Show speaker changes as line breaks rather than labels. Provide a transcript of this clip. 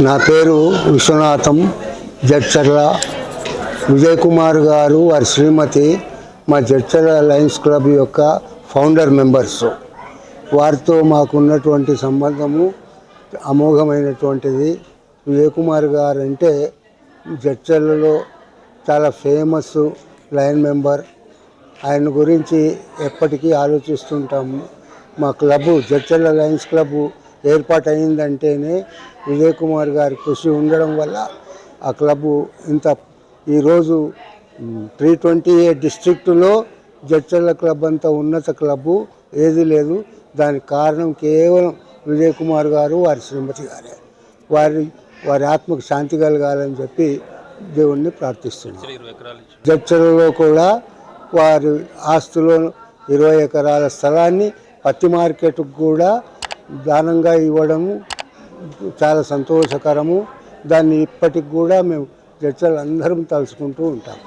నా పేరు విశ్వనాథం. జడ్చర్ల విజయ్ కుమార్ గారు వారి శ్రీమతి మా జడ్చర్ల లయన్స్ క్లబ్ యొక్క ఫౌండర్ మెంబర్స్. వారితో మాకున్నటువంటి సంబంధము అమోఘమైనటువంటిది. విజయ్ కుమార్ గారు అంటే జడ్చర్లలో చాలా ఫేమస్ లయన్ మెంబర్. ఆయన గురించి ఎప్పటికీ ఆలోచిస్తుంటాము. మా క్లబ్బు జడ్చర్ల లయన్స్ క్లబ్ ఏర్పాటు అయిందంటేనే విజయ్ కుమార్ గారి కృషి ఉండడం వల్ల ఆ క్లబ్బు ఇంత ఈరోజు 328 డిస్ట్రిక్టులో జడ్చర్ల క్లబ్ అంత ఉన్నత క్లబ్బు ఏది లేదు. దానికి కారణం కేవలం విజయ్ కుమార్ గారు వారి శ్రీమతి గారే. వారి ఆత్మకు శాంతి కలగాలని చెప్పి దేవుణ్ణి ప్రార్థిస్తున్నాం. జడ్చర్లలో కూడా వారి ఆస్తులో 20 ఎకరాల స్థలాన్ని పత్తి మార్కెట్కు కూడా దానంగా ఇవ్వడము చాలా సంతోషకరము. దాన్ని ఇప్పటికి కూడా మేము జడ్చర్లు అందరం తలుచుకుంటూ ఉంటాం.